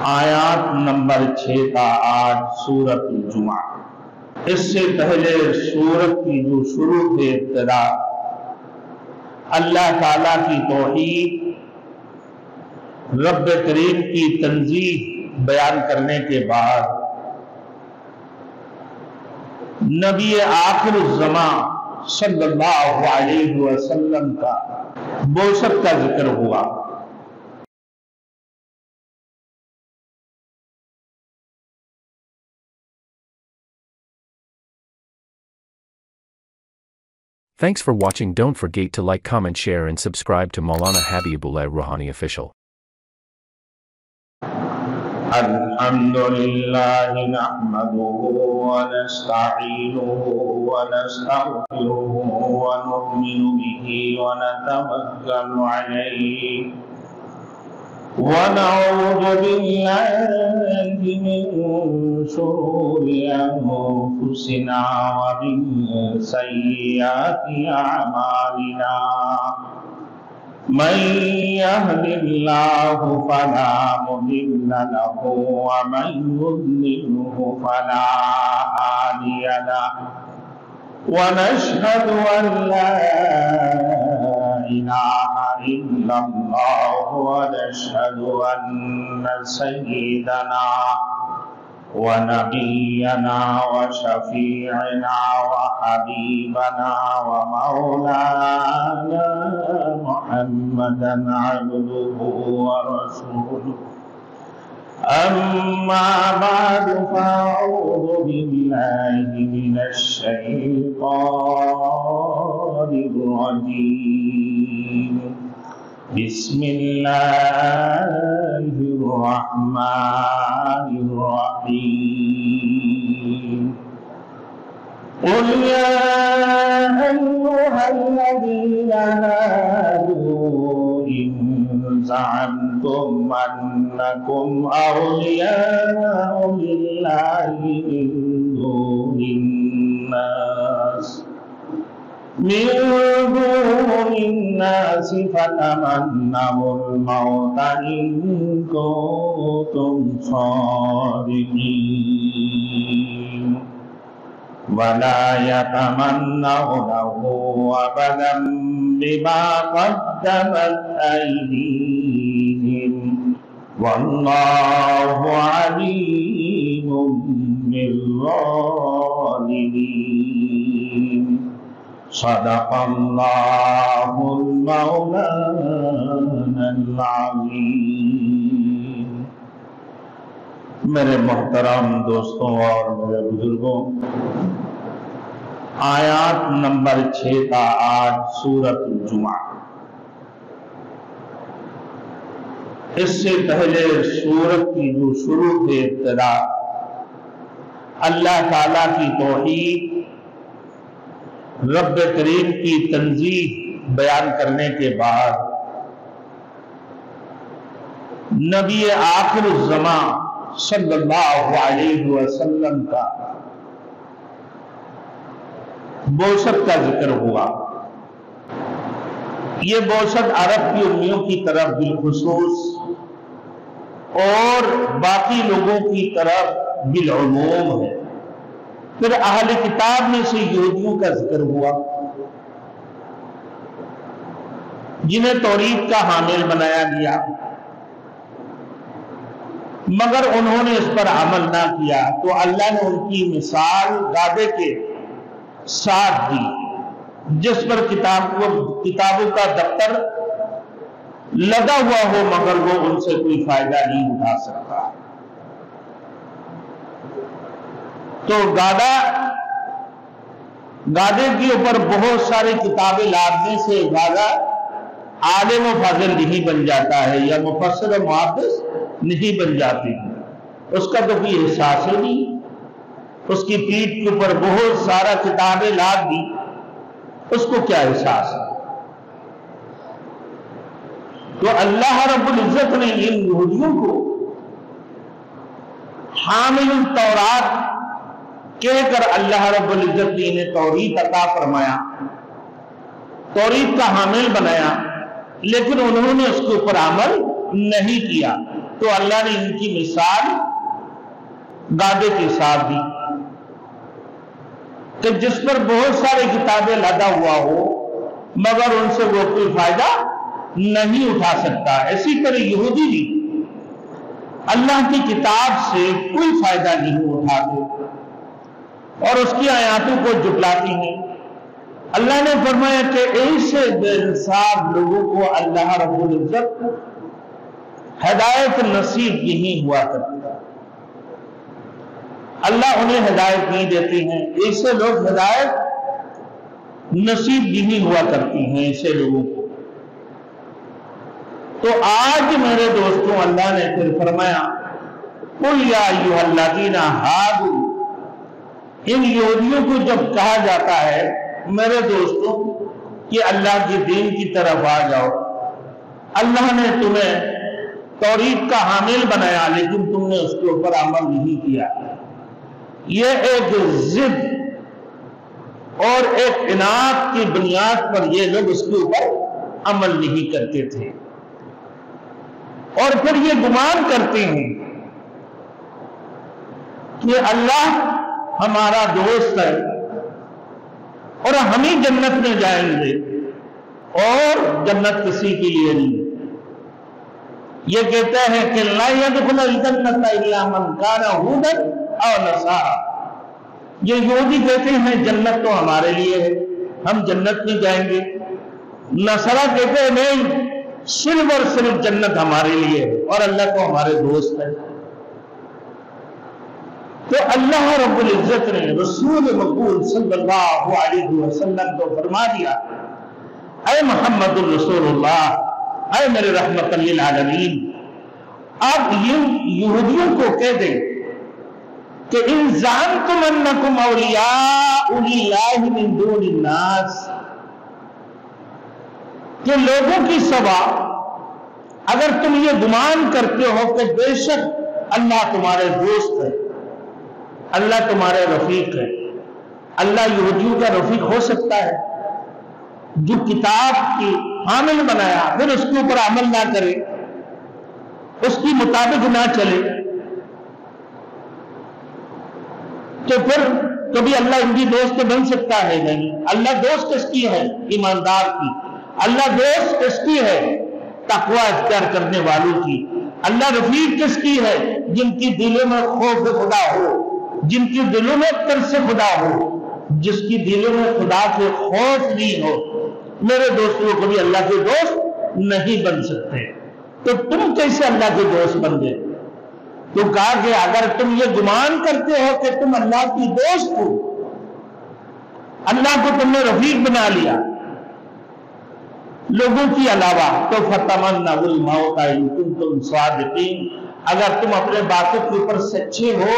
آیات نمبر 6 تا 8 سورۃ الجمعہ۔ اس سے پہلے سورت کی جو شروع تھے ابتدا اللہ تعالیٰ کی توحید، رب کریم کی تنزیہ بیان کرنے کے بعد نبی آخر الزمان صلی اللہ علیہ وسلم کا بعثت کا ذکر ہوا۔ Thanks for watching. Don't forget to like, comment, share and subscribe to Maulana Habibullah Rouhani Official. الحمدللہ نحمده ونستعینه ونستغفره ونؤمن به ونتوکل علیہ ونعوذ باللہ من شرور انفسنا ومن سیئات اعمالنا من يهد الله فلا مضل له ومن يضلله فلا هادي له ونشهد أن لا إله إلا الله ونشهد أن سيدنا ونبينا وشفيعنا وحبيبنا ومولانا محمدا عبده ورسوله أما بعد فأعوذ بالله من الشيطان الرجيم بسم الله الرحمن الرحيم قل يا أيها الذين هادوا إن زعمتم أنكم أولياء لله من دون الناس فتمنوا الموت إن كنتم صادقين ولا يتمنونه أبدا بما قدمت أيديهم والله عليم بالظالمين صدق اللہ مولانا العظیم۔ میرے محترم دوستوں اور میرے بزرگوں، آیات نمبر 6 تا 8 سورۃ الجمعہ۔ اس سے پہلے سورت کی جو شروع تھے ابتدا اللہ تعالیٰ کی توحید، رب کریم کی تنزیہ بیان کرنے کے بعد نبی آخر الزمان صلی اللہ علیہ وسلم کا بعثت کا ذکر ہوا۔ یہ بعثت عرب کی امیوں کی طرف بالخصوص اور باقی لوگوں کی طرف بالعموم ہے۔ پھر اہل کتاب میں سے یہودیوں کا ذکر ہوا جنہیں توریت کا حامل بنایا گیا، مگر انہوں نے اس پر عمل نہ کیا تو اللہ نے ان کی مثال گادے کے ساتھ دی جس پر کتابوں کا دفتر لگا ہوا ہو مگر وہ ان سے کوئی فائدہ نہیں اٹھا سکتا۔ تو گادے کے اوپر بہت ساری کتابیں لادنے سے گادا عالم و فاضل نہیں بن جاتا ہے یا مفسر و محدث نہیں بن جاتی، اس کا تو کوئی احساس ہی نہیں۔ اس کی پیٹھ کے اوپر بہت سارا کتابیں لاد دی، اس کو کیا احساس ہے؟ تو اللہ رب العزت نے ان یہودیوں کو حامل التورات کہہ کر اللہ رب العزت نے انہیں توریت عطا فرمایا، توریت کا حامل بنایا، لیکن انہوں نے اس کے اوپر عمل نہیں کیا۔ تو اللہ نے ان کی مثال گادے کے ساتھ دی کہ جس پر بہت ساری کتابیں لدا ہوا ہو مگر ان سے وہ کوئی فائدہ نہیں اٹھا سکتا. اسی طرح یہودی بھی اللہ کی کتاب سے کوئی فائدہ نہیں اٹھاتے اور اس کی آیاتوں کو جھٹلاتی ہیں. اللہ نے فرمایا کہ ایسے بے انصاف لوگوں کو اللہ رب العزت ہدایت نصیب نہیں ہوا کرتی. اللہ انہیں ہدایت نہیں دیتے ہیں. ایسے لوگ ہدایت نصیب نہیں ہوا کرتی ہیں ایسے لوگوں کو. تو آج میرے دوستوں اللہ نے پھر فرمایا قُلْ يَا أَيُّهَا الَّذِينَ هَادُوا. ان یہودیوں کو جب کہا جاتا ہے میرے دوستوں کہ اللہ کے دین کی طرف آ جاؤ, اللہ نے تمہیں توریت کا حامل بنایا لیکن تم نے اس کے اوپر عمل نہیں کیا. یہ ایک ضد اور ایک عناد کی بنیاد پر یہ لوگ اس کے اوپر عمل نہیں کرتے تھے اور پھر یہ گمان کرتے ہیں کہ اللہ ہمارا دوست ہے اور ہم ہی جنت میں جائیں گے اور جنت کسی کے لیے نہیں. یہ کہتا ہے کہ لا يدخل الجنت الا من كان هودا او نصارى. یہ یہودی کہتے ہیں جنت تو ہمارے لیے ہے, ہم جنت میں جائیں گے. نصارہ کہتے ہیں نہیں, صرف اور صرف جنت ہمارے لیے ہے اور اللہ تو ہمارے دوست ہے. تو اللہ رب العزت نے رسول مقبول صلی اللہ علیہ وسلم کو فرما دیا اے محمد الرسول اللہ, اے میرے رحمت للعالمین, آپ یہودیوں کو کہہ دیں کہ ان زعمتم انکم اولیاء للہ من دون الناس, کہ لوگوں کی سوا اگر تم یہ گمان کرتے ہو کہ بے شک اللہ تمہارے دوست ہے, اللہ تمہارے رفیق ہے. اللہ یہودیوں کا رفیق ہو سکتا ہے جو کتاب کی حامل بنایا پھر اس کے اوپر عمل نہ کرے, اس کی مطابق نہ چلے, تو پھر کبھی اللہ ان کی دوست بن سکتا ہے؟ نہیں. اللہ دوست کس کی ہے؟ ایماندار کی. اللہ دوست کس کی ہے؟ تقوی اختیار کرنے والوں کی. اللہ رفیق کس کی ہے؟ جن کی دلوں میں خوف خدا ہو, جن کی دلوں میں ترس خدا ہو, جس کی دلوں میں خدا سے خوف نہیں ہو. میرے دوستوں کبھی اللہ کے دوست نہیں بن سکتے. تو تم کیسے اللہ کے دوست بن گئے؟ تو کہا کہ اگر تم یہ گمان کرتے ہو کہ تم اللہ کی دوست ہو, اللہ کو تم نے رفیق بنا لیا لوگوں کی علاوہ, تو فتمنوا الموت ان کنتم صادقین. اگر تم اپنے باتوں کے اوپر سچے ہو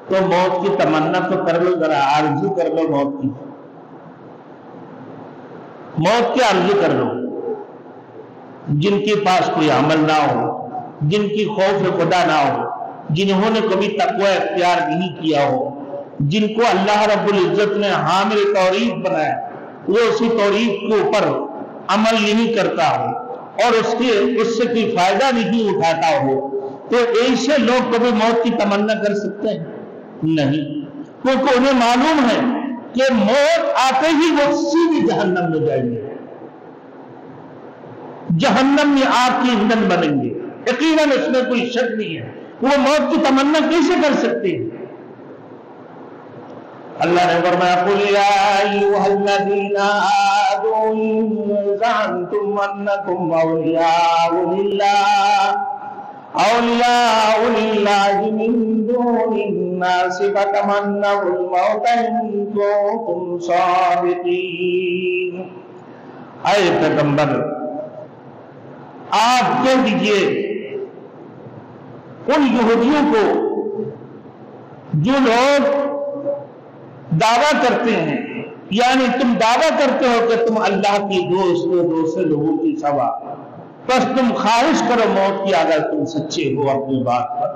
تو موت کی تمنا تو کر لو, ذرا آرزو کر لو موت کی, موت کی آرزو کر لو. جن کے پاس کوئی عمل نہ ہو, جن کی خوف خدا نہ ہو, جنہوں نے کبھی تقوی اختیار نہیں کیا ہو, جن کو اللہ رب العزت نے حامل توریت بنایا, وہ اسی توریت کے اوپر عمل نہیں کرتا ہو اور اس سے کوئی فائدہ نہیں اٹھاتا ہو, تو ایسے لوگ کبھی موت کی تمنا کر سکتے ہیں؟ نہیں. کیونکہ انہیں معلوم ہے کہ موت آتے ہی وہ سیدھی جہنم میں جائیں گے, جہنم میں آگ کی ایندھن بنیں گے. یقیناً اس میں کوئی شک نہیں ہے. وہ موت کی تمنا کیسے کر سکتے ہیں؟ اللہ نے فرمایا قُلْ يَا أَيُّهَا الَّذِينَ آمَنُوا إِن زَعَمْتُمْ أَنَّكُمْ أَوْلِيَاءُ لِلَّهِ مِن دُونِ النَّاسِ فَتَمَنَّوُا الْمَوْتَ إِن كُنتُمْ صَادِقِينَ. اے پیغمبر آپ کہہ دیجئے ان یہودیوں کو جو لوگ دعویٰ کرتے ہیں, یعنی تم دعویٰ کرتے ہو کہ تم اللہ کی دوست ہو دوسرے لوگوں کی سوا, بس تم خواہش کرو موت کی اگر تم سچے ہو اپنی بات پر.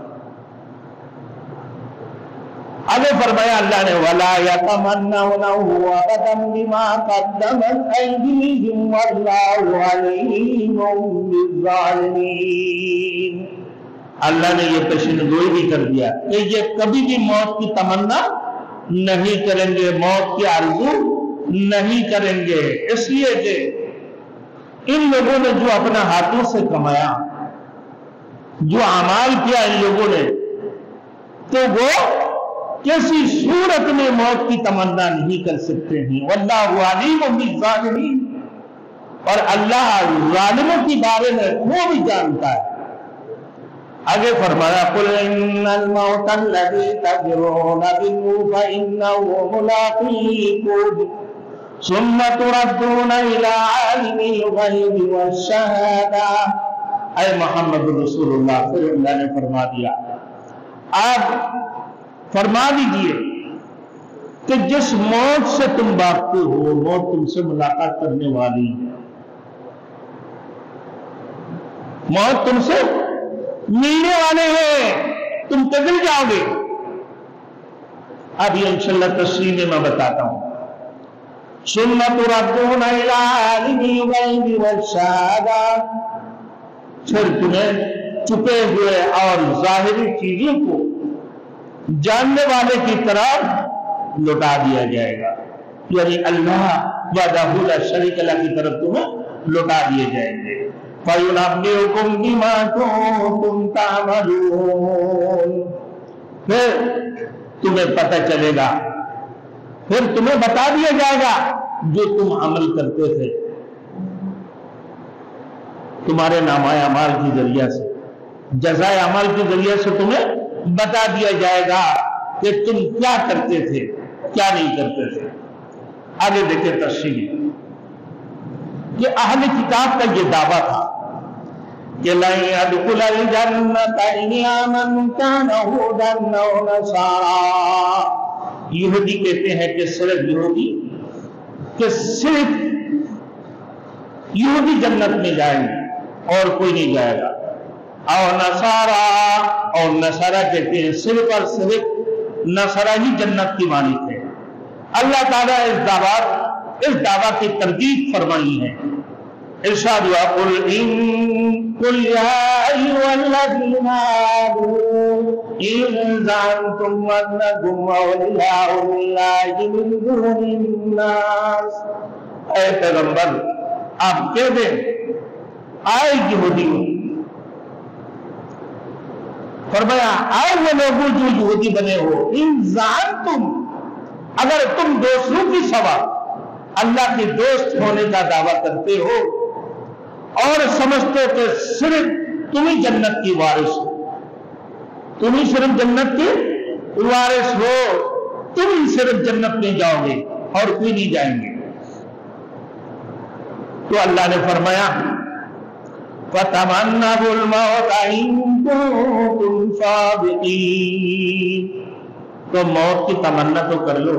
آگے فرمایا اللہ نے وَلَا يَتَمَنَّوْنَهُ أَبَدًا بِمَا قَدَّمَتْ أَيْدِيهِمْ وَاللَّهُ عَلِيمٌ بِالظَّالِمِينَ۔ اللہ نے یہ پیشنگوئی بھی کر دیا کہ یہ کبھی بھی موت کی تمنا نہیں کریں گے، موت کی آرزو نہیں کریں گے، اس لیے کہ ان لوگوں نے جو اپنا ہاتھوں سے کمایا، جو اعمال کیا ان لوگوں نے، تو وہ کسی صورت میں موت کی تمنا نہیں کر سکتے ہیں۔ واللہ علیم بالظالمین، اور اللہ ظالموں کے بارے میں وہ بھی جانتا ہے۔ آگے فرمایا قُلْ إِنَّ الْمَوْتَ الَّذِي تَفِرُّونَ مِنْهُ فَإِنَّهُ مُلَاقِيكُمْ ثُمَّ تُرَدُّونَ إِلَىٰ عَالِمِ الْغَيْبِ وَالشَّهَادَةِ۔ اے محمد رسول اللہ صلی اللہ نے فرما دیا، آپ فرما دیجئے کہ جس موت سے تم بھاگتے ہو، موت تم سے ملاقات کرنے والی ہے، موت تم سے ملنے والے ہیں، تم پگھل جاؤ گے۔ اب یہ انشاءاللہ تفصیل میں بتاتا ہوں۔ ثم تردون الى عالم الغیب والشہادہ، پھر تمہیں چھپے ہوئے اور ظاہری چیزوں کو جاننے والے کی طرف لوٹا دیا جائے گا، یعنی اللہ وحدہ لا شریک لہ کی طرف تمہیں لوٹا دیے جائیں گے۔ فَيُنَبِّئُكُم بِمَا كُنتُمْ تَعْمَلُونَ، پھر تمہیں پتہ چلے گا، پھر تمہیں بتا دیا جائے گا جو تم عمل کرتے تھے، تمہارے نامہ اعمال کے ذریعہ سے، جزائے عمل کے ذریعے سے تمہیں بتا دیا جائے گا کہ تم کیا کرتے تھے کیا نہیں کرتے تھے۔ آگے دیکھیں تفصیل کہ اہل کتاب کا یہ دعویٰ تھا کہ لَن يَدْخُلَ الْجَنَّةَ إِلَّا مَن كَانَ هُودًا أَوْ نَصَارَىٰ، یہودی کہتے ہیں کہ صرف یہودی جنت میں جائیں گے اور کوئی نہیں جائے گا، اور نصارا، اور نصارا کہتے ہیں صرف اور صرف نصارا ہی جنت کی مالک ہے۔ اللہ تعالیٰ اس دعویٰ کی تردید فرمائی ہے۔ ارشاد ہوا قُلْ يَا أَيُّهَا الَّذِينَ آمَنُوا إِن زَعَمْتُمْ أَنَّكُمْ أَوْلِيَاءُ لِلَّهِ مِن دُونِ النَّاسِ، اے پیغمبر آپ کہہ دیں آئے یہودیوں، فرمایا آئے وہ لوگوں جو یہودی بنے ہو، ان زعمتم، اگر تم دوسروں کی سوا اللہ کے دوست ہونے کا دعویٰ کرتے ہو اور سمجھتے ہو کہ صرف تم ہی جنت کی وارث ہو، تم ہی صرف جنت کے وارث ہو، تم ہی صرف جنت میں جاؤ گے اور کوئی نہیں جائیں گے، تو اللہ نے فرمایا فَتَمَنَّوُا الْمَوْتَ إِن كُنتُمْ صَادِقِينَ، تو موت کی تمنا تو کر لو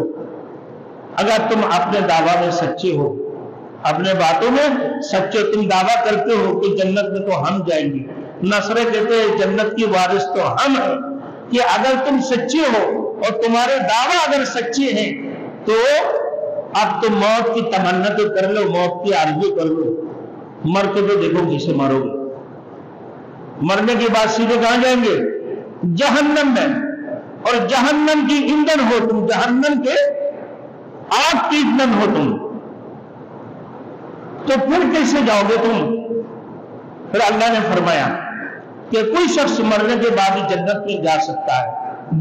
اگر تم اپنے دعویٰ میں سچے ہو، اپنے باتوں میں سچے، تم دعویٰ کرتے ہو کہ جنت میں تو ہم جائیں گے، نصرے کہتے ہیں جنت کی وارث تو ہم ہیں، کہ اگر تم سچے ہو اور تمہارے دعویٰ اگر سچے ہیں تو اب تم موت کی تمنا تو کر لو، موت کی آرزو کر لو، مر کے تو دیکھو کسے مرو گے، مرنے کے بعد سیدھے کہاں جائیں گے؟ جہنم میں، اور جہنم کی ایندھن ہو تم، جہنم کے آگ کی ایندھن ہو تم، تو پھر کیسے جاؤ گے تم؟ پھر اللہ نے فرمایا کہ کوئی شخص مرنے کے بعد ہی جنت میں جا سکتا ہے،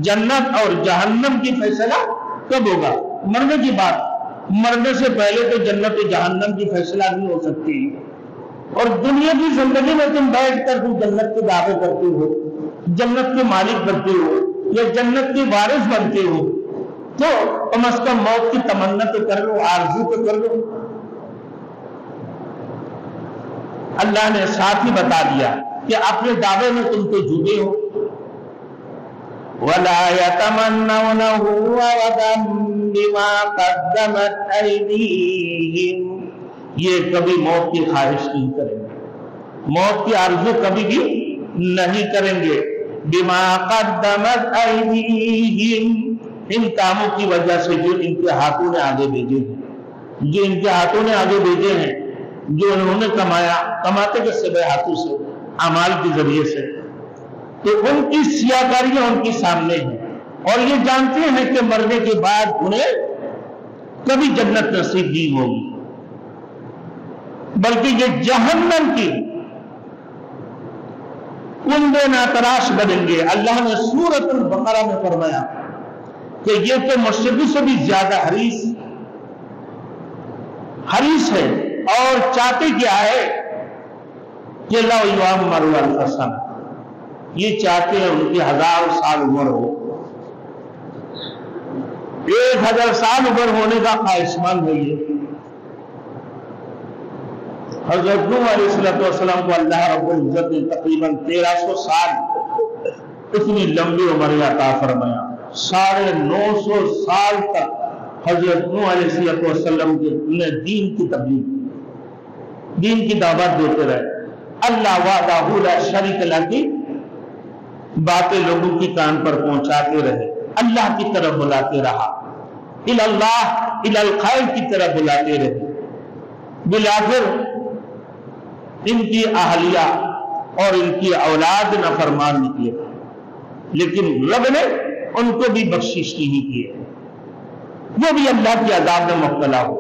جنت اور جہنم کی فیصلہ کب ہوگا؟ مرنے کی بعد، مرنے سے پہلے تو جنت و جہنم کی فیصلہ نہیں ہو سکتی، اور دنیا کی زندگی میں تم بیٹھ کر تم جنت کے دعوے کرتے ہو، جنت کے مالک بنتے ہو یا جنت کے وارث بنتے ہو، تو کم از کم موت کی تمنا تو کر لو، آرزو تو کر لو۔ اللہ نے ساتھ ہی بتا دیا کہ اپنے دعوے میں تم تو جھوٹے ہو۔ وَلَا يَتَمَنَّوْنَهُ أَبَدًا بِمَا قَدَّمَتْ أَيْدِيهِمْ، یہ کبھی موت کی خواہش نہیں کریں گے، موت کی آرزو کبھی بھی نہیں کریں گے۔ بِمَا قَدَّمَتْ أَيْدِيهِمْ، ان کاموں کی وجہ سے جو ان کے ہاتھوں نے آگے بھیجے ہیں، جو ان کے ہاتھوں نے آگے بھیجے ہیں، جو انہوں نے کمایا، کماتے کے سبے ہاتھوں سے، اعمال کے ذریعے سے، تو ان کی سیاکاریاں ان کے سامنے ہیں، اور یہ جانتے ہیں کہ مرنے کے بعد انہیں کبھی جنت نصیب نہیں ہوگی، بلکہ یہ جہنم کی کنڈے ناتراش بنیں گے۔ اللہ نے سورۃ البقرہ میں فرمایا کہ یہ تو مشرقی سے بھی زیادہ حریص ہے، اور چاہتے کیا ہے کہ لو یعمر الف سنہ، یہ چاہتے ہیں ان کی 1000 سال عمر ہو، 1000 سال عمر ہونے کا خواہش مند ہے یہ۔ حضرت نوح علیہ السلام کو اللہ رب العزت نے تقریباً 1300 سال اتنی لمبی عمر عطا فرمایا، 950 سال تک حضرت نوح علیہ السلام کے دین کی تبلیغ، دین کی دعوت دیتے رہے، اللہ وحدہ لا شریک لہ کی باتیں لوگوں کی کان پر پہنچاتے رہے، اللہ کی طرف بلاتے رہا، اللہ الخیر کی طرف بلاتے رہے۔ بالآخر ان کی اہلیہ اور ان کی اولاد نافرمان نکلے، لیکن رب نے ان کو بھی بخشش نہیں کی، وہ بھی اللہ کی عذاب میں مبتلا ہو۔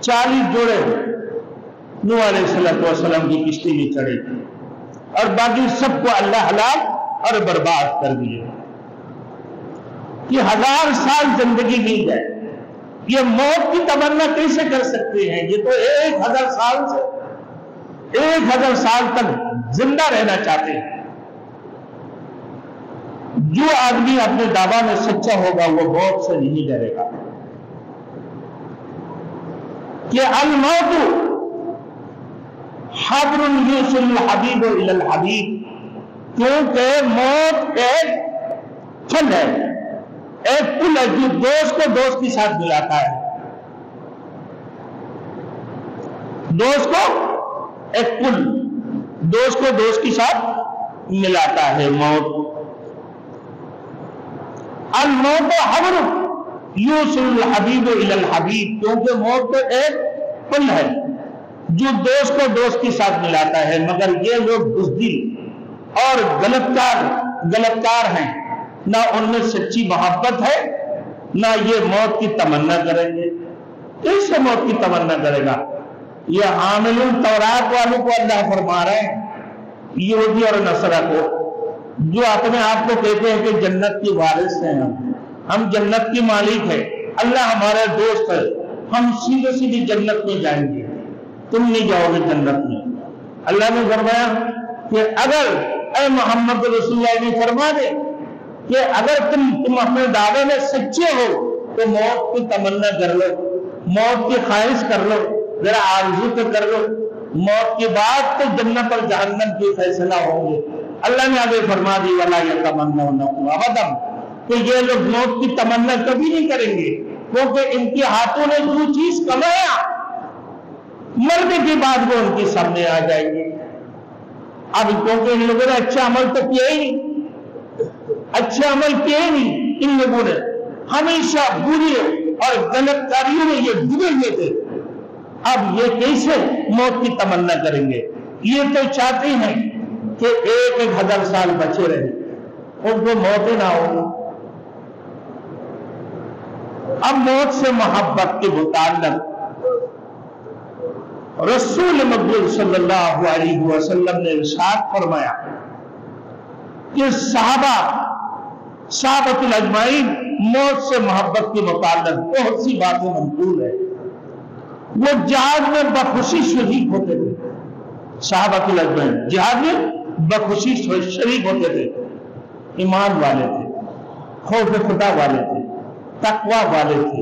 40 جوڑے نوح علیہ السلام کی کشتی میں چڑھے، اور باقی سب کو اللہ ہلاک اور برباد کر دیے۔ یہ 1000 سال زندگی مل جائے، یہ موت کی تمنا کیسے کر سکتے ہیں؟ یہ تو 1000 سال سے 1000 سال تک زندہ رہنا چاہتے ہیں۔ جو آدمی اپنے دعویٰ میں سچا ہوگا وہ موت سے نہیں ڈرے گا، کہ الموت حبر یوصل الحبیب الی الحبیب، کیونکہ موت ایک پھل ہے، ایک پل ہے جو دوست کو دوست کے ساتھ ملاتا ہے، دوست کو ایک پل دوست کو دوست کے ساتھ ملاتا ہے موت۔ الموت حبر یوصل الحبیب الی الحبیب، کیونکہ موت تو ایک پل ہے جو دوست کو دوست کے ساتھ ملاتا ہے، مگر یہ لوگ بزدل اور غلطکار ہیں، نہ ان میں سچی محبت ہے، نہ یہ موت کی تمنا کریں گے۔ کیسے موت کی تمنا کرے گا؟ یہ حامل التورات والوں کو اللہ فرما رہے ہیں، یہودی اور نصارہ کو، جو اپنے آپ کو کہتے ہیں کہ جنت کی وارث ہیں، ہم جنت کی مالک ہیں، اللہ ہمارا دوست ہے، ہم سیدھی جنت میں جائیں گے، تم نہیں جاؤ گے جنت میں۔ اللہ نے فرمایا کہ اگر اے محمد رسول اللہ نے فرما دے کہ اگر تم اپنے دعوے میں سچے ہو تو موت کی تمنا کر لو، موت کی خواہش کر لو، ذرا آرزو تو کر لو، موت کے بعد تو جنت اور جہنم کے فیصلہ ہوں گے۔ اللہ نے آگے فرما دی وَلَا يَتَمَنَّوْنَهُ أَبَدًا، کہ یہ لوگ موت کی تمنا کبھی نہیں کریں گے، کیونکہ ان کے ہاتھوں نے جو چیز کمایا مرنے کے بعد وہ ان کے سامنے آ جائیں گے۔ اب کیونکہ ان لوگوں نے اچھا عمل تو کیا ہی نہیں، ان لوگوں نے ہمیشہ بری اور غلط کاریوں میں یہ ڈوبے ہوئے تھے، اب یہ کیسے موت کی تمنا کریں گے؟ یہ تو چاہتے ہیں کہ 1000 سال بچے رہے، ان کو موت نہ ہو۔ اب موت سے محبت کے متعلق رسول مقبول صلی اللہ علیہ وسلم نے ارشاد فرمایا کہ صحابۃ الاجمعین موت سے محبت کے متعلق بہت سی باتیں منقول ہیں۔ وہ جہاد میں بخوشی شریک ہوتے تھے، صحابۃ الاجمعین جہاد میں بخوشی شریک ہوتے تھے، ایمان والے تھے، خوف خدا والے تھے، تقوی والے تھے،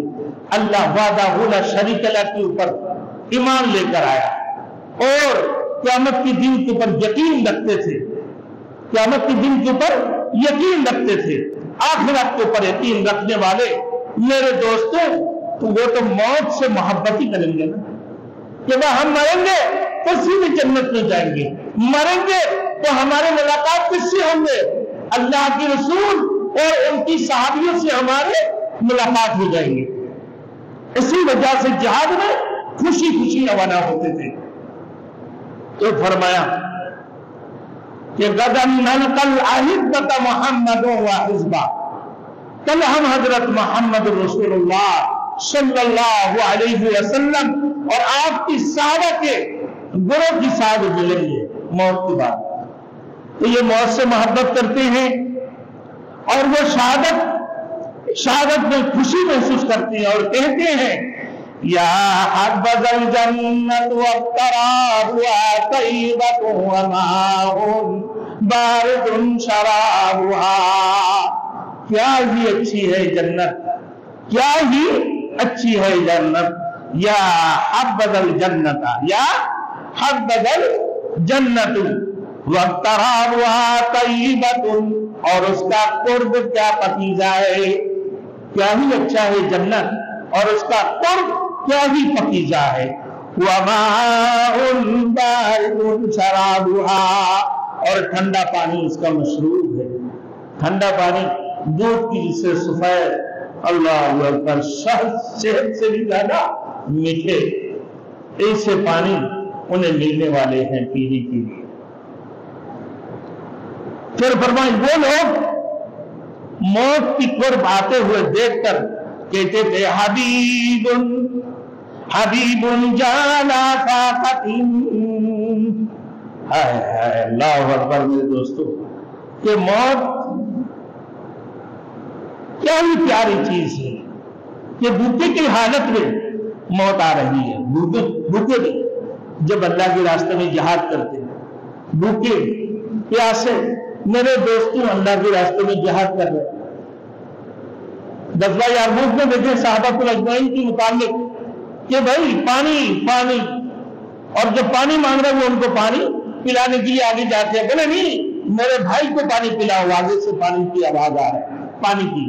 اللہ وحدہ لا شریک لہ کے اوپر ایمان لے کر آیا، اور قیامت کے دن کے اوپر یقین رکھتے تھے، قیامت کے دن کے اوپر یقین رکھتے تھے، آخرت کے اوپر یقین رکھنے والے میرے دوستوں تو وہ تو موت سے محبت ہی کریں گے نا، کہ وہ ہم مریں گے تو سیدھے جنت میں جائیں گے، مریں گے تو ہمارے ملاقات کس سے ہوں گے؟ اللہ کے رسول اور ان کی صحابیوں سے ہمارے ملاقات ہو جائیں گے۔ اسی وجہ سے جہاد میں خوشی خوشی روانہ ہوتے تھے۔ تو فرمایا کہ غدن نلقل احبۃ محمد و حزبہ، کل ہم حضرت محمد رسول اللہ صلی اللہ علیہ وسلم اور آپ کی صحابہ کے گروہ کے ساتھ ملیں گے موت کے بعد۔ تو یہ موت سے محبت کرتے ہیں اور وہ شہادت میں خوشی محسوس کرتے ہیں اور کہتے ہیں یا حبذ الجنت واقترابها طیبۃ وماء بارد شرابها، کیا ہی اچھی ہے جنت، کیا ہی اچھی ہے جنت، یا حبذ الجنت، یا حبذ الجنت واقترابها طیبۃ، اور اس کا قرب کیا پکیزہ ہے، کیا ہی اچھا ہے جنت اور اس کا قرب کیا ہی پکیزہ ہے۔ وماء بارد شرابها، اور ٹھنڈا پانی اس کا مشروب ہے، ٹھنڈا پانی دودھ کی جسے سفید، اللہ اکبر، شہد سے بھی زیادہ میٹھے ایسے پانی انہیں ملنے والے ہیں پینے کے لیے۔ پھر فرمائیں وہ لوگ موت کی قرب آتے ہوئے دیکھ کر کہتے تھے حبیب حبیب جانا فاقت، اللہ اکبر میرے دوستو، کہ موت کیا ہی پیاری چیز ہے کہ بھوکے کی حالت میں موت آ رہی ہے، بھوکے بھی جب اللہ کے راستے میں جہاد کرتے ہیں، بھوکے پیاسے میرے دوستوں اللہ کے راستے میں جہاد کر رہے ہیں۔ غزوہ یرموک میں دیکھیں صحابہ اجمعین کے متعلق کہ بھائی پانی پانی، اور جب پانی مانگ رہے وہ ان کو پانی پلانے کے لیے آگے جاتے ہیں، بولے نہیں میرے بھائی کو پانی پلاؤ، آگے سے پانی کی آواز آ رہا ہے پانی کی۔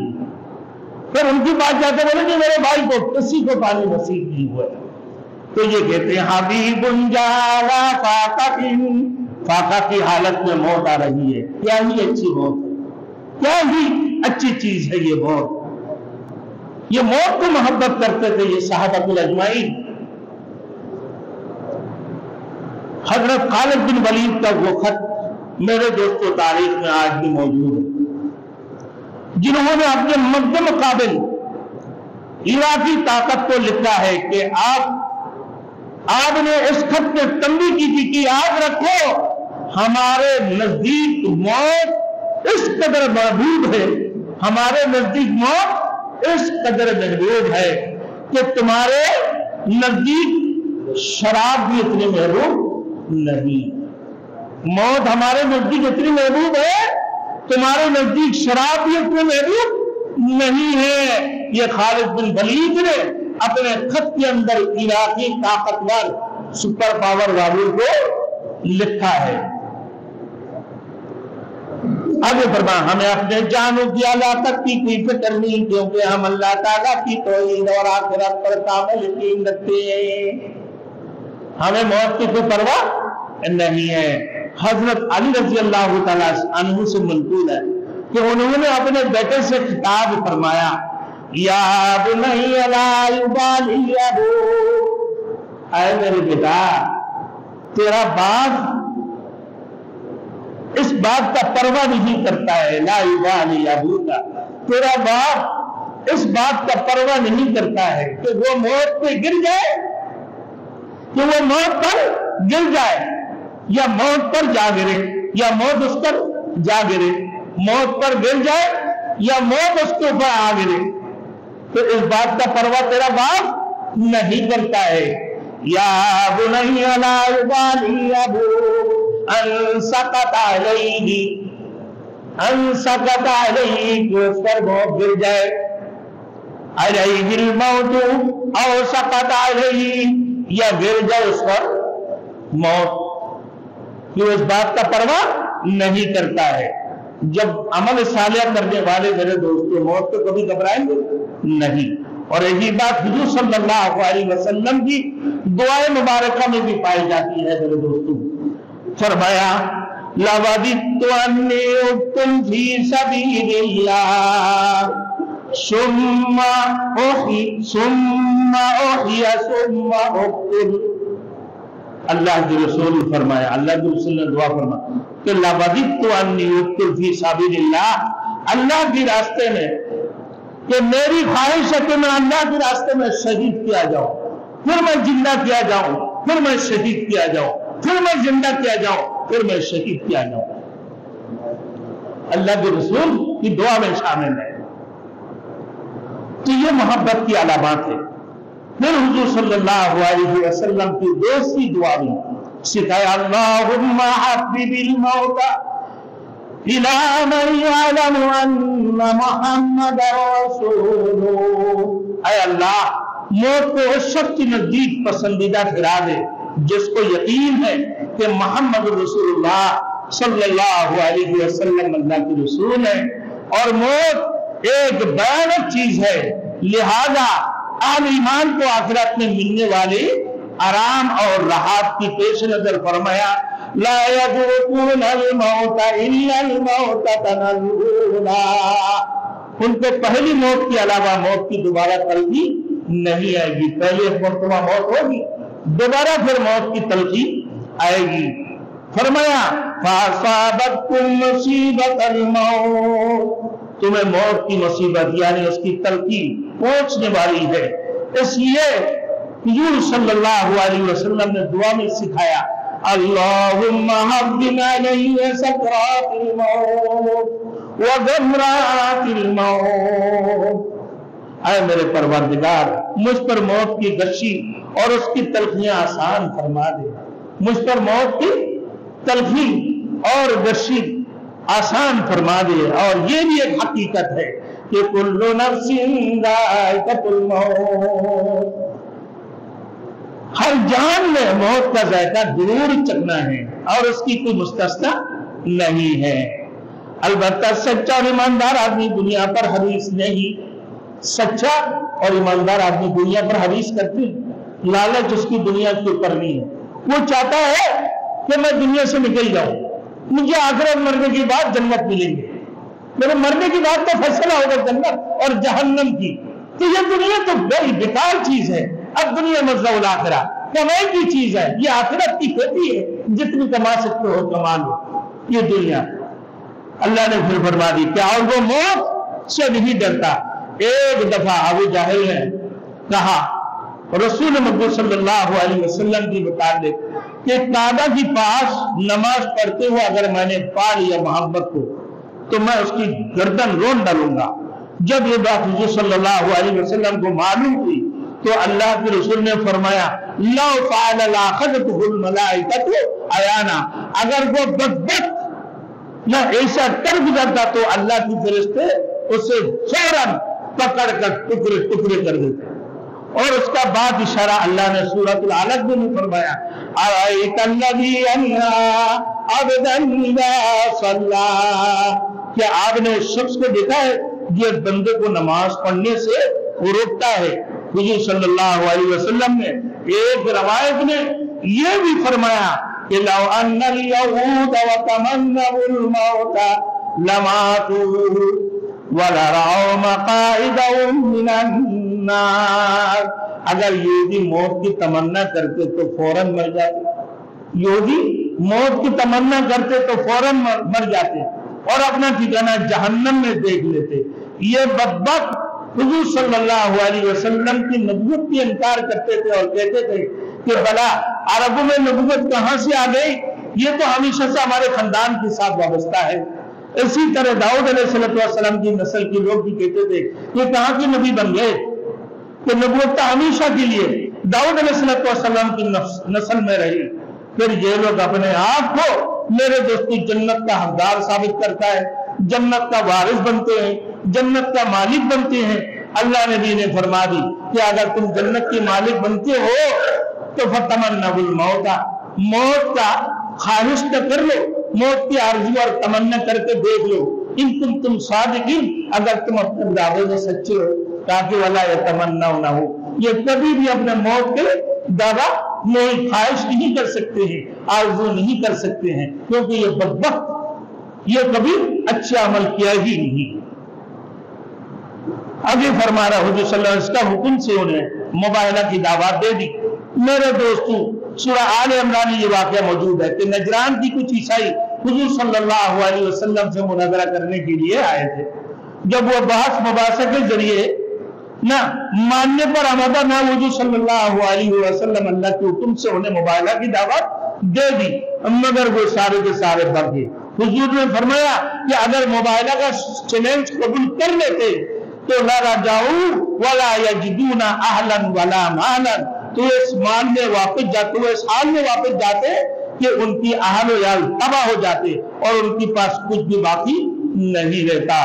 پھر ان کی بات جاتے بولے کہ میرے بھائی کو کسی کو پانی نصیب نہیں ہوا۔ تو یہ کہتے ہیں حبیب جانا فاقت، فاقہ کی حالت میں موت آ رہی ہے، کیا ہی اچھی موت ہے، کیا ہی اچھی چیز ہے یہ موت۔ یہ موت کو محبت کرتے تھے یہ صحابہ اجمعین۔ حضرت خالد بن ولید کا وہ خط میرے دوستوں تاریخ میں آج بھی موجود ہے، جنہوں نے اپنے مد مقابل عراقی طاقت کو لکھا ہے کہ آپ نے اس خط میں تنبیہ کی تھی کہ یاد رکھو ہمارے نزدیک موت اس قدر محبوب ہے، ہمارے نزدیک موت اس قدر محبوب ہے کہ تمہارے نزدیک شراب بھی اتنی محبوب نہیں، موت ہمارے نزدیک اتنی محبوب ہے، تمہارے نزدیک شراب بھی اتنی محبوب نہیں ہے۔ یہ خالد بن ولید نے اپنے خط کے اندر عراقی طاقتور سپر پاور والوں کو لکھا ہے۔ آگے فرمایا ہمیں اپنے جانوں کی ہلاکت کی کوئی فکر نہیں، کیونکہ ہم اللہ تعالیٰ کی توحید اور آخرت پر کامل یقین رکھتے ہیں، ہمیں موت کی کوئی پرواہ نہیں ہے۔ حضرت علی رضی اللہ تعالیٰ عنہ سے منقول ہے کہ انہوں نے اپنے بیٹے سے خطاب فرمایا یا بنی لا یبالی ابو، اے میرے بیٹا تیرا باپ اس بات کا پرواہ نہیں کرتا ہے، لا یبالی ابو کا، تیرا باپ اس بات کا پرواہ نہیں کرتا ہے کہ وہ موت پہ گر جائے، کہ وہ موت پر گر جائے یا موت پر جا گرے، یا موت اس پر جا گرے، موت پر گر جائے یا موت اس کے اوپر آ گرے، تو اس بات کا پرواہ تیرا باپ نہیں کرتا ہے۔ یا بنی لا یبالی ابو ان سقط علیہ، ان سقط علیہ کہ اس پر موت گر جائے، علیہ الموت او سقط علیہ یا گر جائے اس پر موت، کہ اس بات کا پرواہ نہیں کرتا ہے۔ جب عمل صالح کرنے والے میرے دوستوں موت کو کبھی گھبرائیں گے نہیں، اور یہی بات حضور صلی اللہ علیہ وسلم کی دعائے مبارکہ میں بھی پائی جاتی ہے میرے دوستوں۔ فرمایا لوددت انی اقتل فی سبیل اللہ ثم احی ثم اقتل. اللہ کے رسول فرمایا، اللہ کے رسول نے دعا فرمایا کہ لوددت انی اقتل فی سبیل اللہ، اللہ کے راستے میں، کہ میری خواہش ہے کہ میں اللہ کے راستے میں شہید کیا جاؤں، پھر میں زندہ کیا جاؤں، پھر میں شہید کیا جاؤں، پھر میں زندہ کیا جاؤں، پھر میں شہید کیا جاؤں. اللہ کے رسول کی دعا میں شامل ہے. تو یہ محبت کی علامات ہے. پھر حضور صلی اللہ علیہ وسلم کی دوسری دعا بھی سکھایا، اللہم حبب الموت الى من يعلم ان محمد رسول. اے اللہ، موت کو اس شخص کے نزدیک پسندیدہ ٹھہرا دے جس کو یقین ہے کہ محمد رسول اللہ صلی اللہ علیہ وسلم اللہ کے رسول ہے. اور موت ایک بھیانک چیز ہے، لہذا اہل ایمان کو آخرت میں ملنے والے آرام اور راحت کی پیش نظر فرمایا، لا يذوقون الموت الا الموتۃ الاولى. ان کو پہلی موت کے علاوہ موت کی دوبارہ تلخی نہیں آئے گی. پہلے مرتبہ موت ہوگی، دوبارہ پھر موت کی تلخی آئے گی. فرمایا فاصابتکم مصیبۃ الموت، تمہیں موت کی مصیبت یعنی اس کی تلخی پہنچنے والی ہے. اس لیے حضور صلی اللہ علیہ وسلم نے دعا میں سکھایا، اللہم حبب علیہ سکرات الموت وغمرات الموت. اے میرے پروردگار، مجھ پر موت کی غشی اور اس کی تلخیاں آسان فرما دے. مجھ پر موت کی تلخی اور غشی آسان فرما دے. اور یہ بھی ایک حقیقت ہے کہ کل نفس ذائقۃ الموت، ہر جان میں موت کا ذائقہ ضرور چکھنا ہے اور اس کی کوئی مستثنا نہیں ہے. البتہ سچا اور ایماندار آدمی دنیا پر حریص نہیں. سچا اور ایماندار آدمی دنیا پر حریص کرتے ہیں، لالچ اس کی دنیا کے اوپر نہیں ہے. وہ چاہتا ہے کہ میں دنیا سے نکل جاؤں، مجھے آخرت مرنے کے بعد جنت ملیں گے، میرے مرنے کے بعد تو فیصلہ ہوگا جنت اور جہنم کی. تو یہ دنیا تو بڑی بیکار چیز ہے. اب دنیا مزہ الآخرہ کمائی کی چیز ہے، یہ آخرت کی کھیتی ہے، جتنی کما سکتے ہو کما لو. یہ دنیا اللہ نے پھر فرما دی کیا، اور وہ موت سے نہیں ڈرتا. ایک دفعہ ابو جہل نے کہا رسول مقبول صلی اللہ علیہ وسلم کی متعلق کہ کعبہ کے پاس نماز پڑھتے ہوئے اگر میں نے پا لیا محمد کو تو میں اس کی گردن رون ڈالوں گا. جب یہ بات حضور صلی اللہ علیہ وسلم کو معلوم ہوئی تو اللہ کے رسول نے فرمایا لو فعل لاخذته الملائکۃ عیانا، اگر وہ بدبخت نہ ایسا کر گزرتا تو اللہ کے فرشتے اسے فوراً پکڑ کر ٹکڑے ٹکڑے کر دیتے. اور اس کا بعد اشارہ اللہ نے سورۃ العلق میں فرمایا ارأیت الذی انہا عبدا اذا صلی، کیا آپ نے اس شخص کو دیکھا ہے جو بندے کو نماز پڑھنے سے روکتا ہے. حضور صلی اللہ علیہ وسلم نے ایک روایت میں یہ بھی فرمایا کہ لو ان الیہود وتمنوا الموت لماتوا ولرأوا مقاعدهم من النار، اگر یہودی موت کی تمنا کرتے تو فوراً مر جاتے. یہودی موت کی تمنا کرتے تو فوراً مر جاتے اور اپنا ٹھکانہ جہنم میں دیکھ لیتے. یہ بدبخت حضور صلی اللہ علیہ وسلم کی نبوت کی انکار کرتے تھے اور کہتے تھے کہ بلا عربوں میں نبوت کہاں سے آ گئی، یہ تو ہمیشہ سے ہمارے خاندان کے ساتھ وابستہ ہے. اسی طرح داؤد علیہ السلام کی نسل کے لوگ بھی کہتے تھے یہ کہاں کے نبی بن گئے، کہ نبوت تو ہمیشہ کے لیے داؤد علیہ السلام کی نسل میں رہی. پھر یہ لوگ اپنے آپ کو میرے دوستی جنت کا حقدار ثابت کرتا ہے، جنت کا وارث بنتے ہیں، جنت کا مالک بنتے ہیں. اللہ نبی نے فرما دی کہ اگر تم جنت کے مالک بنتے ہو تو فتمنوا الموت، موت کا خواہش تو کر لو، موت کی آرزو اور تمنا کر کے دیکھ لو. ان تم صادقین، اگر تم اپنے دعوے میں سچے ہو، تاکہ ولا یتمنونہ، یہ کبھی بھی اپنے موت کے دعویٰ نہیں خواہش نہیں کر سکتے ہیں، آرزو نہیں کر سکتے ہیں، کیونکہ یہ بدبخت یہ کبھی اچھا عمل کیا ہی نہیں۔ آگے فرما رہا حضور صلی اللہ علیہ وسلم کا حکم سے انہیں مباہلہ کی دعوت دے دی۔ میرے دوستو سورہ آل عمران یہ واقعہ موجود ہے کہ نجران کی کچھ عیسائی حضور صلی اللہ علیہ وسلم سے مناظرہ کرنے کے لیے آئے تھے۔ جب وہ بحث مباحثہ کے ذریعے نہ ماننے پر آمادہ نہ حضور صلی اللہ علیہ وسلم اللہ کے حکم سے انہیں مباہلہ کی دعوت دے دی، مگر وہ سارے کے سارے بھاگ گئے۔ حضور نے فرمایا کہ اگر مباہلہ کا چیلنج قبول کر لیتے تو لا رجعوا ولا یجدون اہلا ولا مالا، تو اس مان میں واپس جاتے، وہ اس حال میں واپس جاتے کہ ان کی اہل و عیال تباہ ہو جاتے اور ان کے پاس کچھ بھی باقی نہیں رہتا۔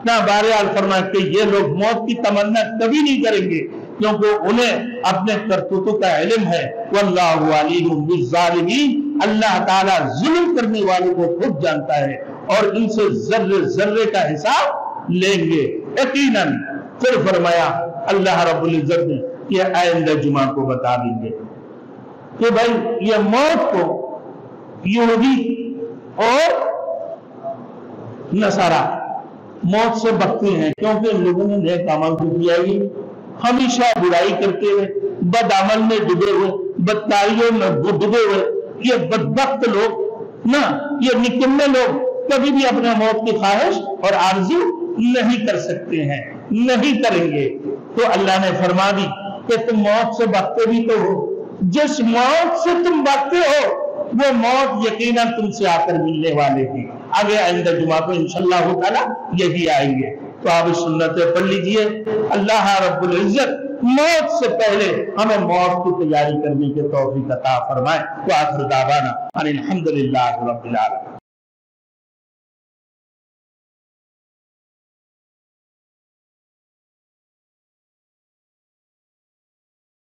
نہ بہرحال فرمایا کہ یہ لوگ موت کی تمنا کبھی نہیں کریں گے، کیونکہ انہیں اپنے کرتوتوں کا علم ہے۔ واللہ علیم بالظالمین، اللہ تعالیٰ ظلم کرنے والوں کو خود جانتا ہے اور ان سے ذرے ذرے کا حساب لیں گے یقیناً۔ پھر فرمایا اللہ رب العزت نے یہ آئندہ جمعہ کو بتا دیں گے کہ بھائی یہ موت کو یہودی اور نصارہ موت سے بچتے ہیں، کیونکہ ان لوگوں نے نیک عمل کو کیا ہی، ہمیشہ برائی کرتے ہوئے، بد عمل میں ڈوبے ہوئے، بدکاریوں میں ڈوبے ہوئے یہ بدبخت لوگ نہ، یہ نکمے لوگ کبھی بھی اپنے موت کی خواہش اور آرزو نہیں کر سکتے ہیں، نہیں کریں گے۔ تو اللہ نے فرما دی کہ تم موت سے بچتے بھی تو ہو، جس موت سے تم بچتے ہو وہ موت یقیناً تم سے آ کر ملنے والے تھی۔ آگے آئندہ جمعہ کو انشاءاللہ تعالی یہی آئیں گے، تو آپ اس سنتیں پڑھ لیجئے۔ اللہ رب العزت موت سے پہلے ہمیں موت کی تیاری کرنے کے توفیق عطا فرمائے۔ وآخر دعوانا ان الحمدللہ رب العالمین۔